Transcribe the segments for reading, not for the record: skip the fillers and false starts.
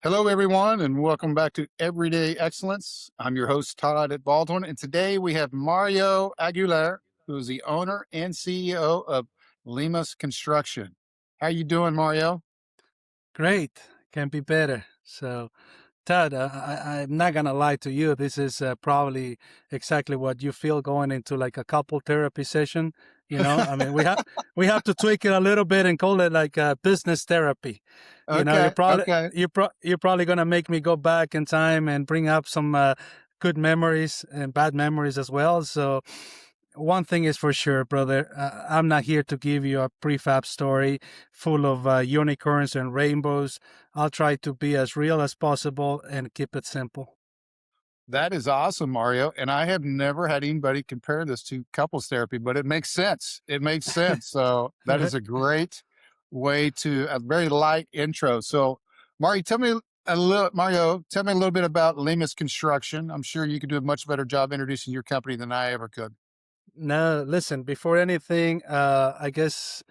Hello, everyone, and welcome back to Everyday Excellence. I'm your host, Todd at Baldwin, and today we have Mario Aguilar, who is the owner and CEO of Lemus Construction. How you doing, Mario? Great. Can be better. So, Todd, I'm not gonna lie to you. This is probably exactly what you feel going into like a couple therapy session. I mean, we have to tweak it a little bit and call it like business therapy. You're Okay, probably okay. you're probably gonna make me go back in time and bring up some good memories and bad memories as well. So, one thing is for sure, brother. I'm not here to give you a prefab story full of unicorns and rainbows. I'll try to be as real as possible and keep it simple. That is awesome, Mario. And I have never had anybody compare this to couples therapy, but it makes sense. It makes sense. So that is a great way to a very light intro. So, Mario, tell me a little bit about Lemus Construction. I'm sure you could do a much better job introducing your company than I ever could. No, listen, before anything, I guess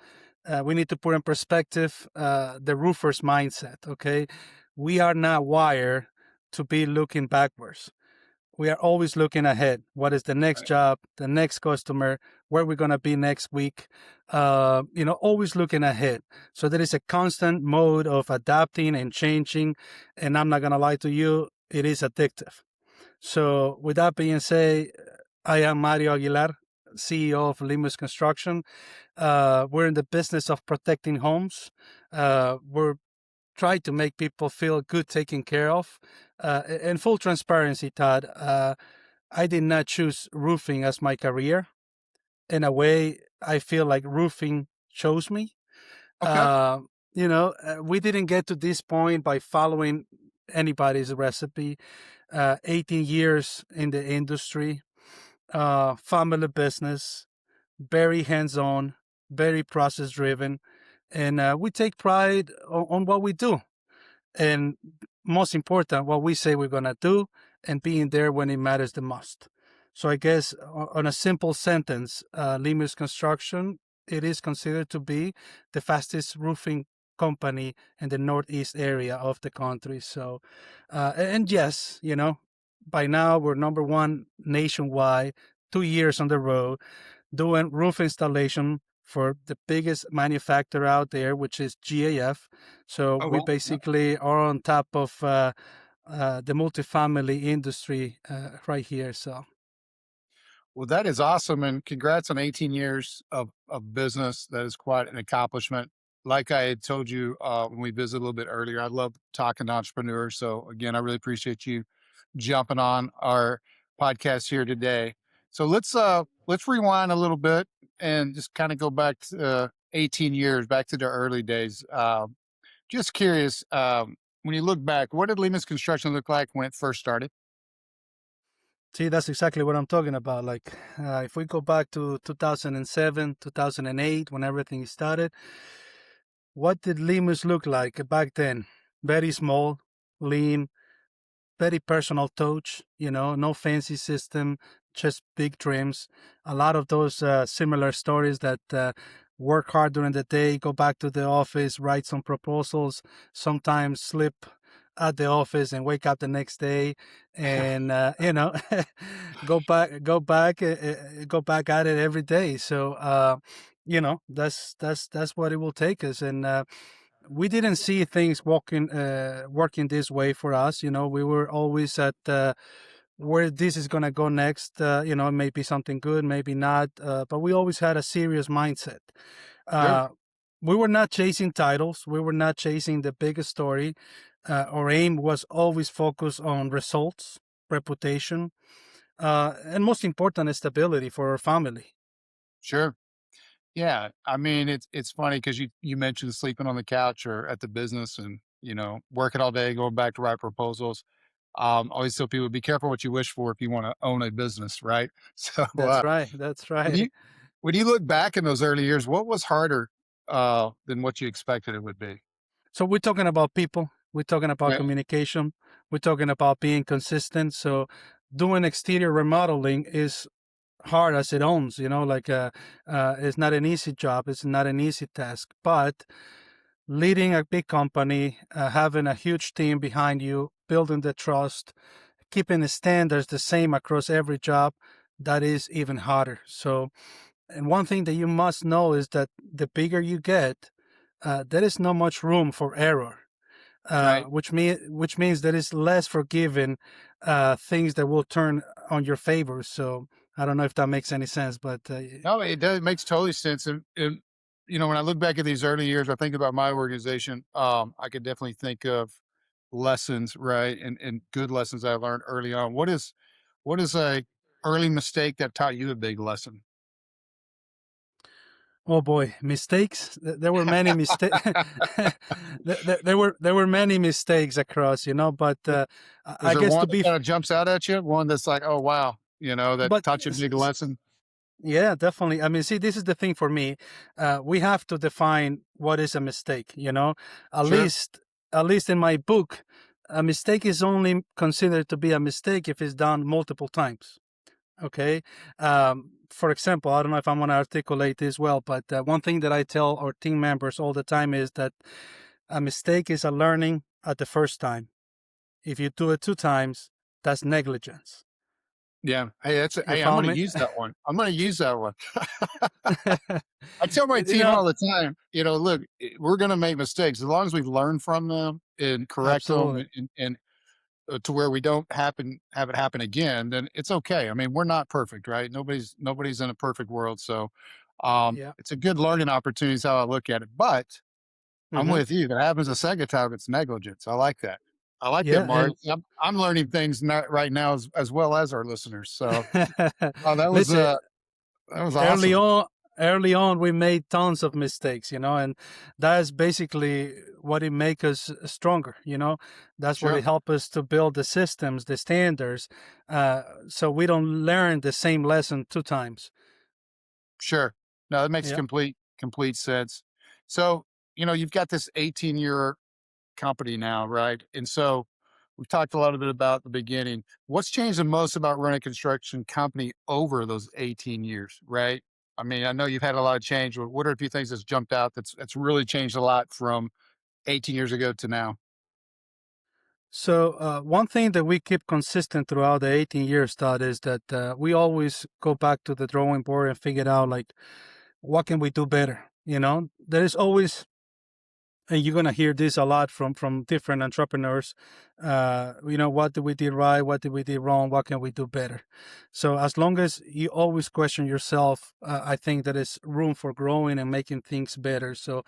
we need to put in perspective the roofer's mindset, okay? We are not wired to be looking backwards. We are always looking ahead. What is the next Right. job, the next customer, where we're going to be next week? Always looking ahead. So there is a constant mode of adapting and changing. And I'm not going to lie to you, it is addictive. So with that being said, I am Mario Aguilar, CEO of Lemus Construction. We're in the business of protecting homes. We're trying to make people feel good taken care of. In full transparency, Todd, I did not choose roofing as my career. In a way, I feel like roofing chose me. Okay. We didn't get to this point by following anybody's recipe. 18 years in the industry, family business, very hands-on, very process-driven, and we take pride on what we do. And most important, what we say we're going to do and being there when it matters the most. So I guess on a simple sentence, Lemus Construction, it is considered to be the fastest roofing company in the Northeast area of the country. So, and yes, by now we're number one nationwide, 2 years on the road, doing roof installation for the biggest manufacturer out there, which is GAF. So Oh, we well. Yep. basically are on top of the multifamily industry right here. So Well, that is awesome. And congrats on 18 years of business. That is quite an accomplishment. Like I had told you when we visited a little bit earlier, I love talking to entrepreneurs. So again, I really appreciate you jumping on our podcast here today. So let's rewind a little bit and just kind of go back to 18 years, back to the early days. Just curious, when you look back, what did Lemus Construction look like when it first started? see, that's exactly what I'm talking about. Like if we go back to 2007, 2008, when everything started, what did Lemus look like back then? Very small, lean, very personal touch, no fancy system, just big dreams. A lot of those similar stories that work hard during the day, go back to the office, write some proposals, sometimes slip at the office and wake up the next day and go back at it every day. So that's what it will take us. And we didn't see things working this way for us. We were always at where this is gonna go next. Maybe something good, maybe not. But we always had a serious mindset. Sure. Uh, we were not chasing titles. We were not chasing the biggest story. Our aim was always focused on results, reputation, and most important, stability for our family. Sure. Yeah, I mean, it's funny because you mentioned sleeping on the couch or at the business and, working all day, going back to write proposals. Always tell people, be careful what you wish for if you wanna own a business, right? So, That's right. That's when right. you when you look back in those early years, what was harder, than what you expected it would be? So we're talking about people, we're talking about Yeah. communication, we're talking about being consistent. So doing exterior remodeling is hard as it owns, like it's not an easy job, it's not an easy task. But leading a big company, having a huge team behind you, building the trust, keeping the standards the same across every job, that is even harder. So, and one thing that you must know is that the bigger you get, there is not much room for error, right? which means there is less forgiving things that will turn on your favor. So I don't know if that makes any sense, but No, it does. It makes totally sense. And you know, when I look back at these early years, I think about my organization. I could definitely think of lessons, right, and good lessons I learned early on. What is a early mistake that taught you a big lesson? oh boy, mistakes. There were many mistakes. There were many mistakes across, but Is I there guess one to that be, kind of jumps out at you? One that's like, oh wow, that but taught you a big lesson? yeah, definitely. I mean, see, this is the thing for me. We have to define what is a mistake. At Sure. least, at least in my book, a mistake is only considered to be a mistake if it's done multiple times. Okay. For example, I don't know if I'm going to articulate this well, but one thing that I tell our team members all the time is that a mistake is a learning at the first time. If you do it two times, that's negligence. Yeah. Hey, You hey, I'm follow gonna me? use that one. I'm gonna use that one. I tell my you team know, all the time, look, we're gonna make mistakes as long as we learn from them and correct them absolutely. and to where we don't have it happen again, then it's okay. I mean, we're not perfect, right? Nobody's in a perfect world. So Yeah. it's a good learning opportunity is how I look at it. But I'm hmm with you. That happens a second time, it's negligence. I like that. I like that, Yeah. Mark. I'm learning things not right now as well as our listeners. So that was Listen, that was early awesome. on, early on, we made tons of mistakes, and that's basically what it make us stronger. That's what it Sure. help us to build the systems, the standards, so we don't learn the same lesson two times. Sure. No, that makes Yeah. complete sense. So, you've got this 18-year company now, right? And so we've talked a little bit about the beginning. What's changed the most about running a construction company over those 18 years, right? I mean, I know you've had a lot of change. But what are a few things that's jumped out that's really changed a lot from 18 years ago to now? So one thing that we keep consistent throughout the 18 years, Todd, is that we always go back to the drawing board and figure out like what can we do better. There is always, and you're gonna hear this a lot from different entrepreneurs. What did we did right? What did we did wrong? What can we do better? So as long as you always question yourself, I think there is room for growing and making things better. So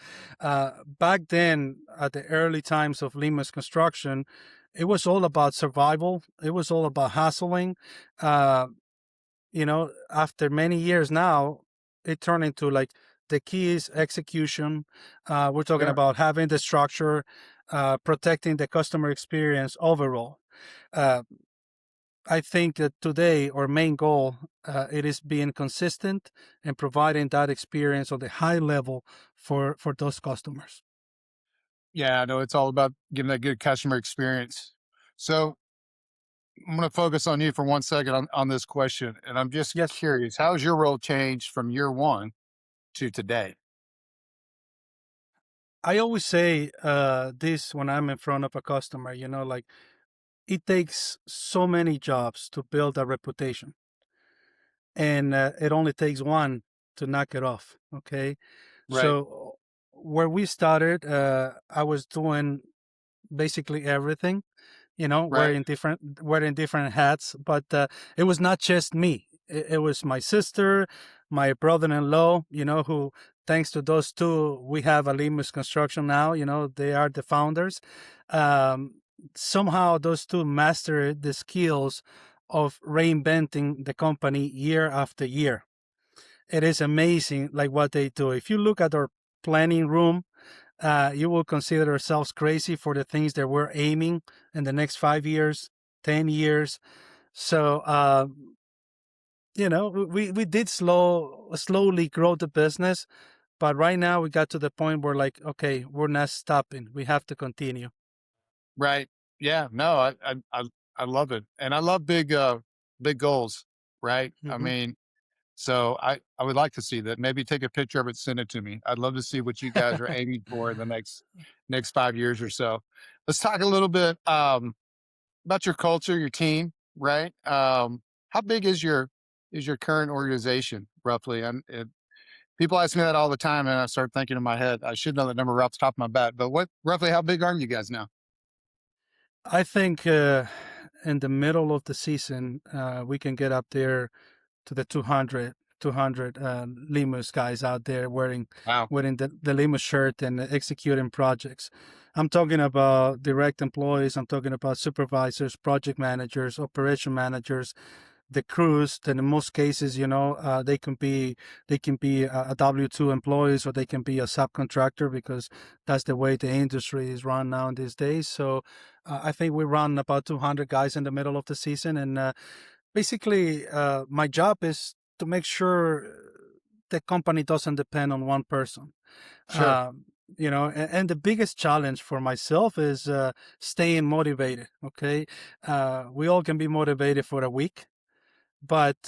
back then, at the early times of Lemus Construction, it was all about survival. It was all about hustling. Uh, After many years now, it turned into like the key is execution. We're talking Sure. about having the structure, protecting the customer experience overall. Uh, I think that today our main goal it is being consistent and providing that experience on the high level for those customers. Yeah, I know it's all about giving that good customer experience. So I'm going to focus on you for 1 second on this question. And I'm just Yes, curious, how has your role changed from year one to today? I always say this when I'm in front of a customer. Like it takes so many jobs to build a reputation, and it only takes one to knock it off. Okay, Right. so where we started, I was doing basically everything. Right. Wearing different hats, but it was not just me. It was my sister, my brother-in-law. Who thanks to those two, we have a Lemus Construction now. They are the founders. Somehow those two mastered the skills of reinventing the company year after year. It is amazing, like what they do. If you look at our planning room, you will consider ourselves crazy for the things that we're aiming in the next 5 years, 10 years. So, we did slowly grow the business, but right now we got to the point where like, okay, we're not stopping. We have to continue. Right. Yeah. No, I love it. And I love big goals. Right. I hmm mean, So I would like to see that. Maybe take a picture of it, send it to me. I'd love to see what you guys are aiming for in the next 5 years or so. Let's talk a little bit about your culture, your team, right? How big is your current organization roughly? People ask me that all the time, and I start thinking in my head, I should know that number off the top of my bat. But what roughly how big are you guys now? I think in the middle of the season, we can get up there to the 200 Lemus guys out there Wow, wearing the Lemus shirt and executing projects. I'm talking about direct employees. I'm talking about supervisors, project managers, operation managers, the crews. That in most cases, they can be a W-2 employees, or they can be a subcontractor, because that's the way the industry is run now these days. So I think we run about 200 guys in the middle of the season, and basically, my job is to make sure the company doesn't depend on one person. sure, And the biggest challenge for myself is staying motivated. Okay, we all can be motivated for a week, but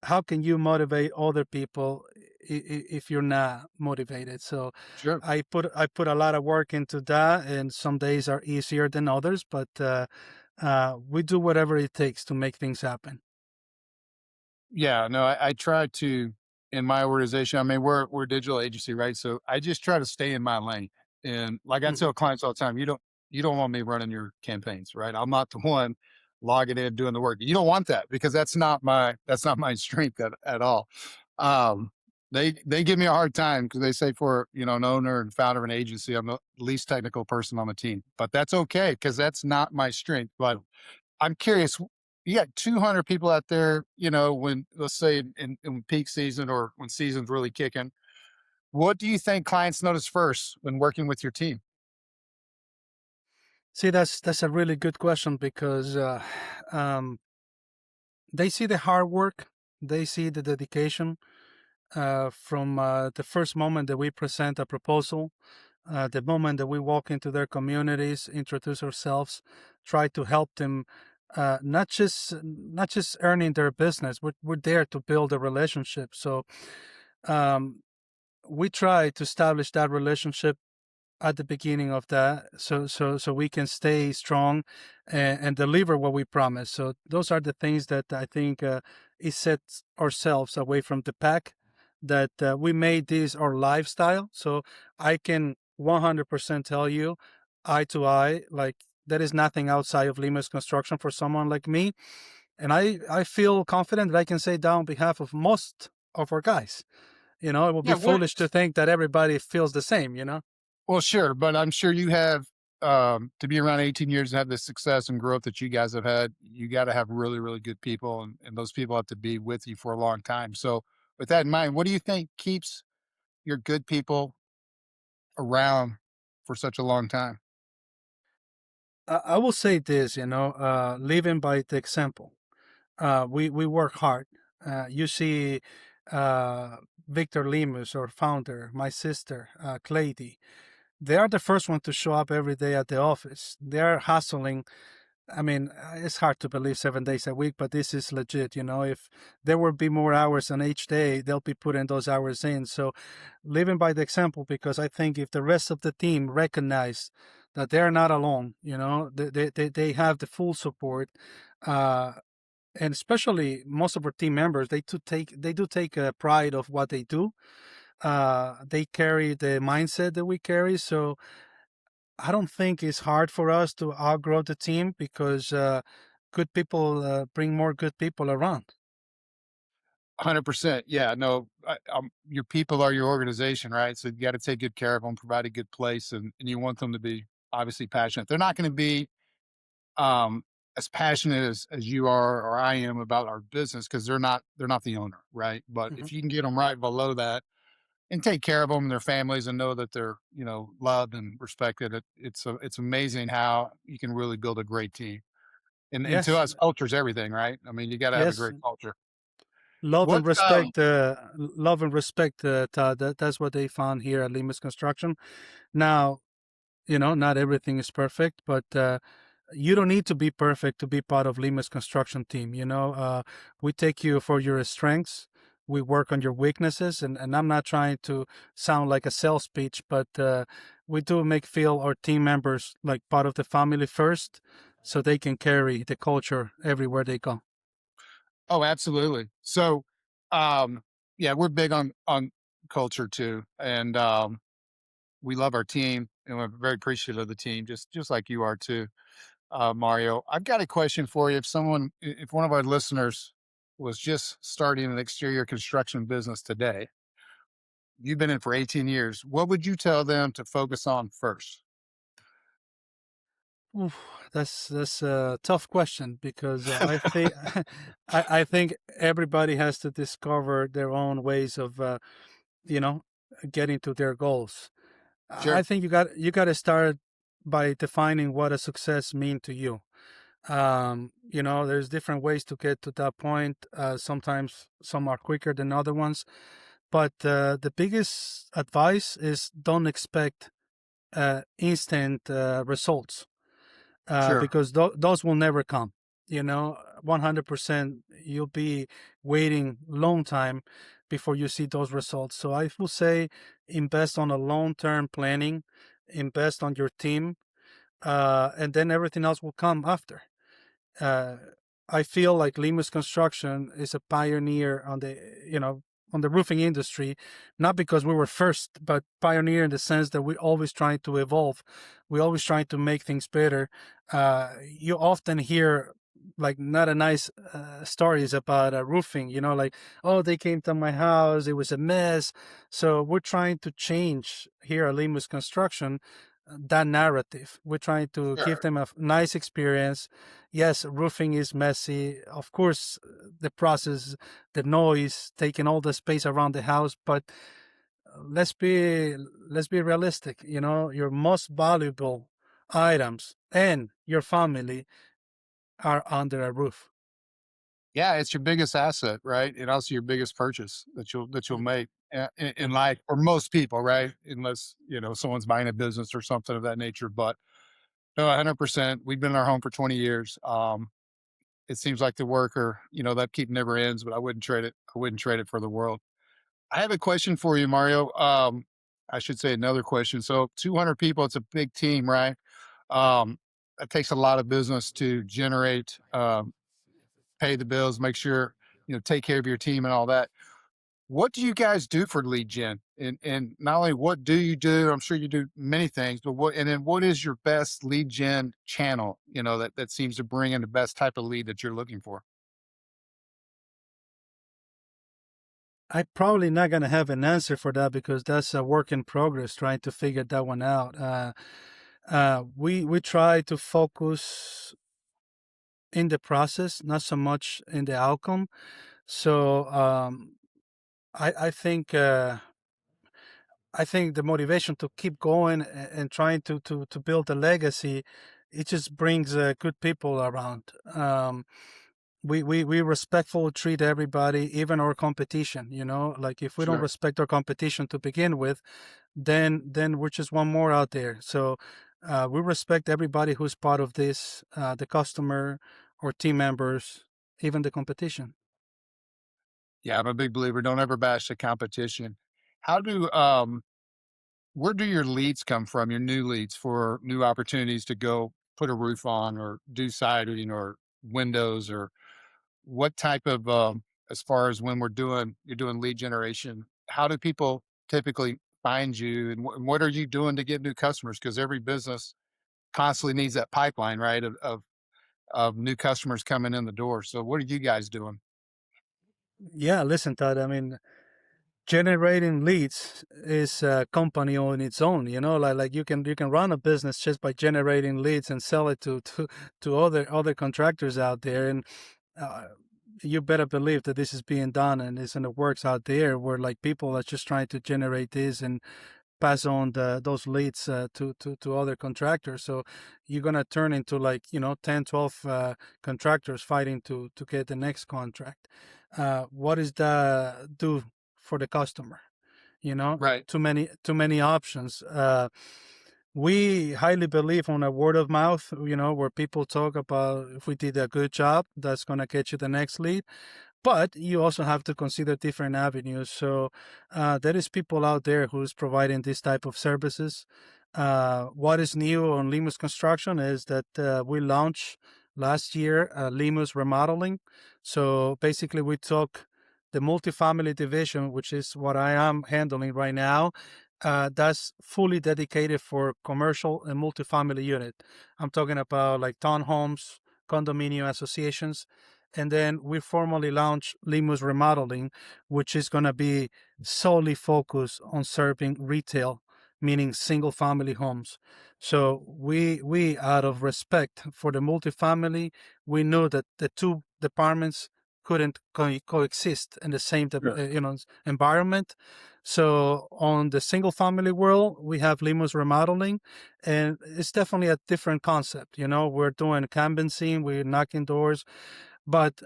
how can you motivate other people if you're not motivated? So sure. I put a lot of work into that, and some days are easier than others, but we do whatever it takes to make things happen. Yeah, no, I try to in my organization. I mean, we're a digital agency, right? So I just try to stay in my lane. And like I Mhm. tell clients all the time, you don't want me running your campaigns, right? I'm not the one logging in doing the work. You don't want that because that's not my strength at all. Um, they give me a hard time because they say for an owner and founder of an agency, I'm the least technical person on the team, but that's okay because that's not my strength. But I'm curious, you got 200 people out there, when let's say in peak season or when season's really kicking. What do you think clients notice first when working with your team? See, that's a really good question, because um, they see the hard work, they see the dedication from the first moment that we present a proposal, the moment that we walk into their communities, introduce ourselves, try to help them. Not just earning their business. We're there to build a relationship. So um, we try to establish that relationship at the beginning of that, so we can stay strong and deliver what we promise. So those are the things that I think it sets ourselves away from the pack, that we made this our lifestyle. So I can 100% tell you, eye to eye, like, there is nothing outside of Lemus Construction for someone like me, and I feel confident that I can say that on behalf of most of our guys. It would be Yeah, we're foolish to think that everybody feels the same. well, sure, but I'm sure you have to be around 18 years and have the success and growth that you guys have had. You got to have really, really good people, and those people have to be with you for a long time. So, with that in mind, what do you think keeps your good people around for such a long time? I will say this, living by the example. We work hard. You see, uh, Victor Lemus, our founder, my sister, Clady. They are the first one to show up every day at the office. They are hustling. I mean, it's hard to believe 7 days a week, but this is legit. If there will be more hours on each day, they'll be putting those hours in. So, living by the example, because I think if the rest of the team recognize that they're not alone, they have the full support. Uh, and especially most of our team members, they do take pride of what they do. They carry the mindset that we carry. So I don't think it's hard for us to outgrow the team, because good people bring more good people around. 100%. Yeah, no, your people are your organization, right? So you got to take good care of them, provide a good place, and you want them to be obviously passionate. They're not going to be um, as passionate as you are or I am about our business because they're not the owner, right? But Mhm. if you can get them right below that and take care of them and their families and know that they're loved and respected, it's amazing how you can really build a great team. And to Yes, us, culture is everything, right? I mean, you got to have a yes. great culture. Love and What respect. Love and respect, Todd. That's what they found here at Lemus Construction. Now, not everything is perfect, but you don't need to be perfect to be part of Lima's construction team. We take you for your strengths. we work on your weaknesses. And I'm not trying to sound like a sales pitch, but we do make feel our team members like part of the family first, so they can carry the culture everywhere they go. Oh, absolutely. So, um, yeah, we're big on culture too, and we love our team, and we're very appreciative of the team, just like you are too, Mario. I've got a question for you. If one of our listeners was just starting an exterior construction business today, you've been in for 18 years. What would you tell them to focus on first? Oof, that's a tough question because I think I think everybody has to discover their own ways of you know getting to their goals. I Sure, think you got to start by defining what a success mean to you. There's different ways to get to that point. Sometimes some are quicker than other ones, but the biggest advice is don't expect instant results, sure. because those will never come. 100% you'll be waiting long time before you see those results. So I will say invest on a long-term planning, invest on your team, and then everything else will come after. uh, I feel like Lemus Construction is a pioneer on the roofing industry, not because we were first, but pioneer in the sense that we always trying to evolve. We always trying to make things better. You often hear like not a nice stories about roofing, like, oh, they came to my house, it was a mess. So we're trying to change here at Lemus Construction that narrative. We're trying to give Sure. them a nice experience. Yes, roofing is messy. Of course, the process, the noise, taking all the space around the house. But let's be let's be realistic. Your most valuable items and your family are under a roof. Yeah, it's your biggest asset, right? And also your biggest purchase that you'll make in life, for most people, right? Unless someone's buying a business or something of that nature. But no, 100%. We've been in our home for 20 years. It seems like the worker, that keep never ends, but I wouldn't trade it. I wouldn't trade it for the world. I have a question for you, Mario. I should say another question. So 200 people, it's a big team, right? Um, it takes a lot of business to generate, pay the bills, make sure, take care of your team and all that. What do you guys do for lead gen? And not only what do you do, I'm sure you do many things, but what is your best lead gen channel, that seems to bring in the best type of lead that you're looking for? I probably not gonna have an answer for that because that's a work in progress trying to figure that one out. We try to focus in the process, not so much in the outcome. So I think the motivation to keep going and trying to build a legacy, it just brings good people around. We respectful treat everybody, even our competition. Like if we don't Sure. respect our competition to begin with, then we're just one more out there. So we respect everybody who's part of this, the customer or team members, even the competition. Yeah, I'm a big believer. Don't ever bash the competition. How do where do your leads come from? Your new leads for new opportunities to go put a roof on or do siding or windows, or what type of as far as when you're doing lead generation, how do people typically find you, and and what are you doing to get new customers? Because every business constantly needs that pipeline, right? Of new customers coming in the door. So what are you guys doing? Yeah, listen, Todd. I mean, generating leads is a company on its own. Like you can run a business just by generating leads and sell it to other contractors out there. And uh, you better believe that this is being done and it's in the works out there, where like people are just trying to generate this and pass on those leads to other contractors. So you're gonna turn into, like, 10, 12 contractors fighting to get the next contract. What does that do for the customer? Right. Too many options. We highly believe on a word of mouth, where people talk about if we did a good job, that's gonna get you the next lead. But you also have to consider different avenues. So there is people out there who's providing this type of services. What is new on Lemus Construction is that we launched last year Lemus Remodeling. So basically, we took the multifamily division, which is what I am handling right now. That's fully dedicated for commercial and multifamily unit. I'm talking about like townhomes, condominium associations, and then we formally launched Lemus Remodeling, which is going to be solely focused on serving retail, meaning single family homes. So we out of respect for the multifamily, we knew that the two departments couldn't coexist in the same Sure. environment. So on the single family world, we have Lemus Remodeling, and it's definitely a different concept. We're doing canvassing, we're knocking doors, but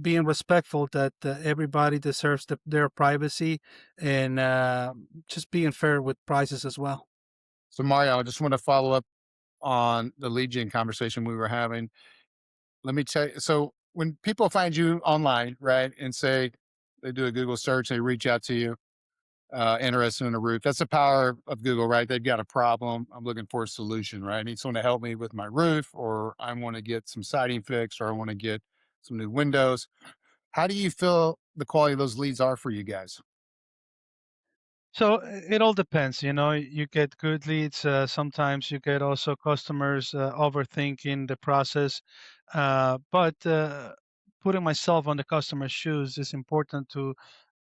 being respectful that everybody deserves their privacy, and just being fair with prices as well. So Mario, I just want to follow up on the lead gen conversation we were having. Let me tell you. So when people find you online, right, and say they do a Google search, they reach out to you, interested in a roof. That's the power of Google, right? They've got a problem. I'm looking for a solution, right? I need someone to help me with my roof, or I want to get some siding fixed, or I want to get some new windows. How do you feel the quality of those leads are for you guys? So it all depends. You get good leads. Sometimes you get also customers overthinking the process. But putting myself on the customer's shoes is important to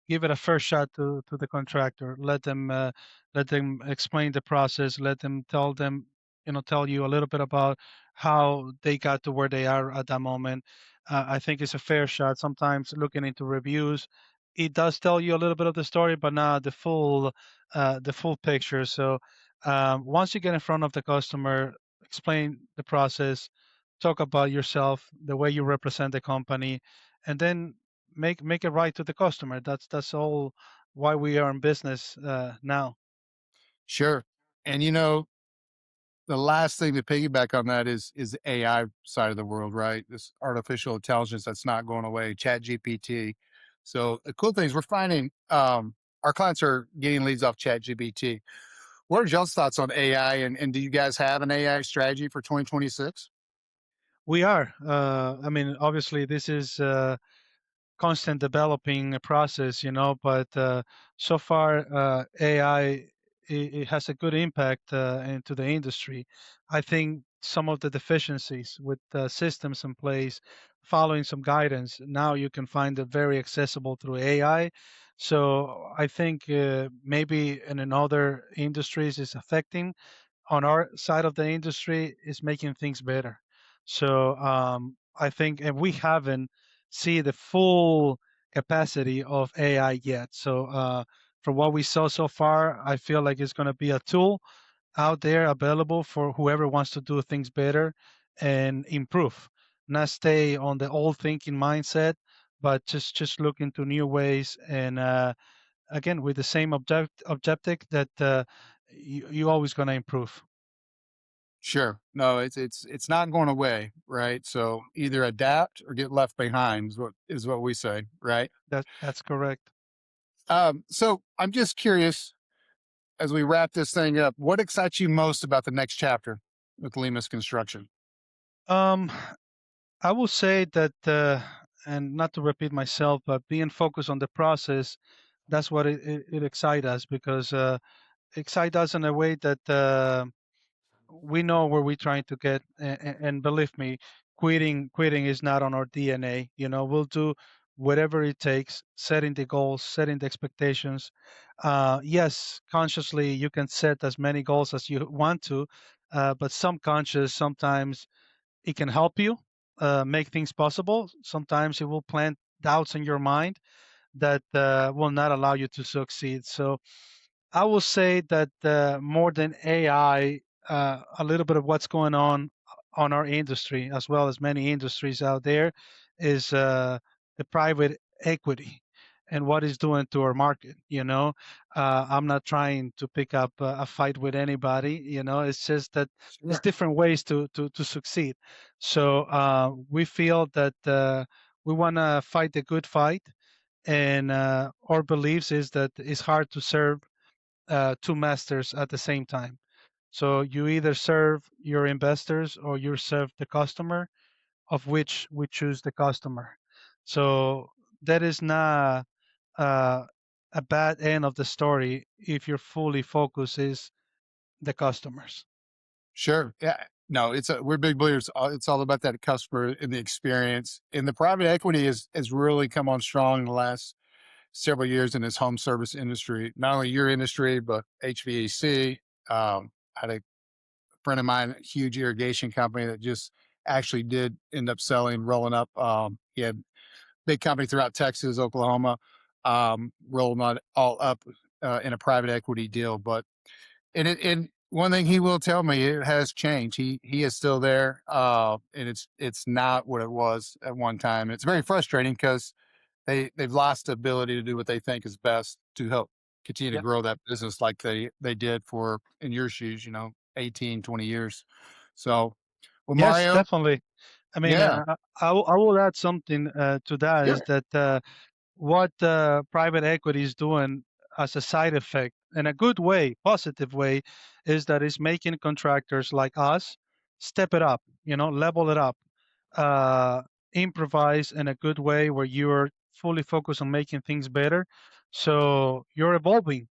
give it a first shot to the contractor. Let them explain the process. Let them tell you a little bit about how they got to where they are at that moment. I think it's a fair shot. Sometimes looking into reviews, it does tell you a little bit of the story, but not the full picture. So once you get in front of the customer, explain the process, talk about yourself, the way you represent the company, and then make it right to the customer. That's all why we are in business now. Sure. And the last thing to piggyback on that is the AI side of the world, right? This artificial intelligence that's not going away, Chat GPT. So the cool thing is we're finding our clients are getting leads off Chat GPT. What are y'all's thoughts on AI, and do you guys have an AI strategy for 2026? We are. I mean, obviously, this is constant developing process, but so far AI it has a good impact into the industry. I think some of the deficiencies with systems in place, following some guidance, now you can find it very accessible through AI. So I think maybe in other industries is affecting. On our side of the industry is making things better. So I think, and we haven't see the full capacity of AI yet. So from what we saw so far, I feel like it's going to be a tool out there available for whoever wants to do things better and improve, not stay on the old thinking mindset, but just look into new ways and again with the same objective that you always going to improve. Sure. No, it's not going away, right? So either adapt or get left behind is what we say, right? That's correct. So I'm just curious as we wrap this thing up, what excites you most about the next chapter with Lemus Construction? Um, I will say that, and not to repeat myself, but being focused on the process, that's what it excites us because excite us in a way that we know where we're trying to get, and believe me, quitting is not on our DNA. We'll do whatever it takes, setting the goals, setting the expectations. Yes, consciously you can set as many goals as you want to, but subconscious sometimes it can help you make things possible. Sometimes it will plant doubts in your mind that will not allow you to succeed. So I will say that more than AI, a little bit of what's going on our industry, as well as many industries out there, is the private equity and what it's doing to our market. I'm not trying to pick up a fight with anybody. It's just that there's Sure. different ways to succeed. So we feel that We want to fight the good fight, and our beliefs is that it's hard to serve two masters at the same time. So you either serve your investors or you serve the customer, of which we choose the customer. So that is not uh, a bad end of the story if your fully focus is the customers. Sure. Yeah. No, we're big believers. It's all about that customer and the experience. And the private equity has really come on strong in the last several years in this home service industry. Not only your industry, but HVAC. Had a friend of mine, a huge irrigation company that just actually did end up selling, rolling up. He had big company throughout Texas, Oklahoma, rolling on all up in a private equity deal. But and one thing he will tell me, it has changed. He is still there, and it's not what it was at one time. It's very frustrating because they've lost the ability to do what they think is best to help continue to Yeah. grow that business like they did for in your shoes, 18, 20 years. So, well, Yes, Mario, definitely. I mean, yeah, I will add something to that sure. is that what private equity is doing as a side effect in a good way, positive way, is that it's making contractors like us step it up, level it up, uh, improvise in a good way where you're fully focused on making things better. So you're evolving,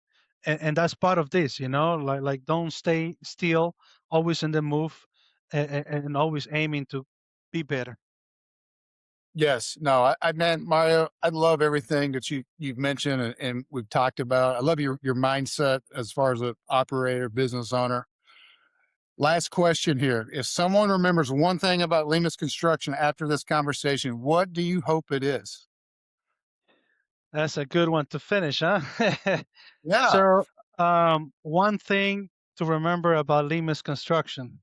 and that's part of this, like don't stay still, always in the move, and always aiming to be better. Yes. No, I man, Mario, I love everything that you've mentioned and we've talked about. I love your mindset as far as an operator, business owner. Last question here. If someone remembers one thing about Lemus Construction after this conversation, what do you hope it is? That's a good one to finish, huh? Yeah. So, one thing to remember about Lemus Construction.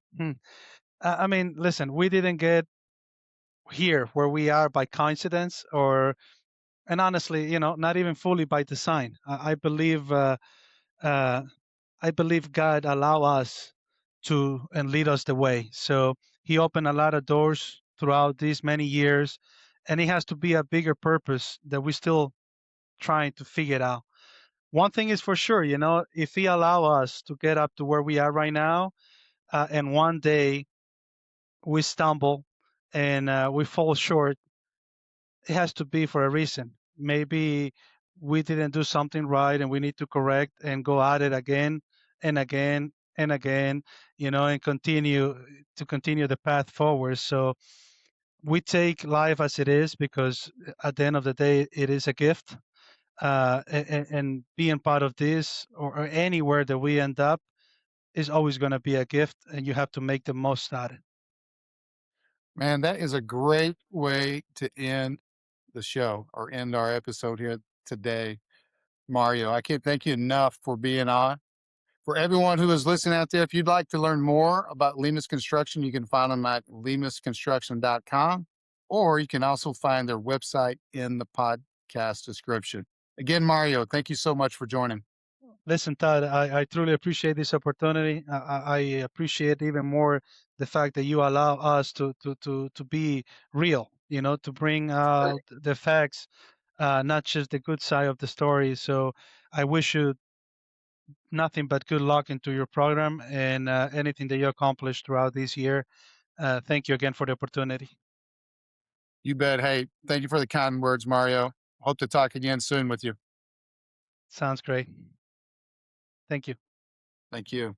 I mean, listen, we didn't get here where we are by coincidence, and honestly, not even fully by design. Uh, I believe God allow us to and lead us the way. So He opened a lot of doors throughout these many years, and it has to be a bigger purpose that we still trying to figure it out. One thing is for sure, if He allow us to get up to where we are right now, and one day we stumble and we fall short, it has to be for a reason. Maybe we didn't do something right and we need to correct and go at it again and again and again, and continue the path forward. So we take life as it is because at the end of the day, it is a gift. And being part of this or anywhere that we end up is always going to be a gift, and you have to make the most out of it. Man, that is a great way to end the show or end our episode here today, Mario. I can't thank you enough for being on. For everyone who is listening out there, if you'd like to learn more about Lemus Construction, you can find them at lemusconstruction.com, or you can also find their website in the podcast description. Again, Mario, thank you so much for joining. Listen, Todd, I truly appreciate this opportunity. I appreciate even more the fact that you allow us to be real, to bring out the facts, not just the good side of the story. So I wish you nothing but good luck into your program and anything that you accomplish throughout this year. Thank you again for the opportunity. You bet. Hey, thank you for the kind words, Mario. Hope to talk again soon with you. Sounds great. Thank you. Thank you.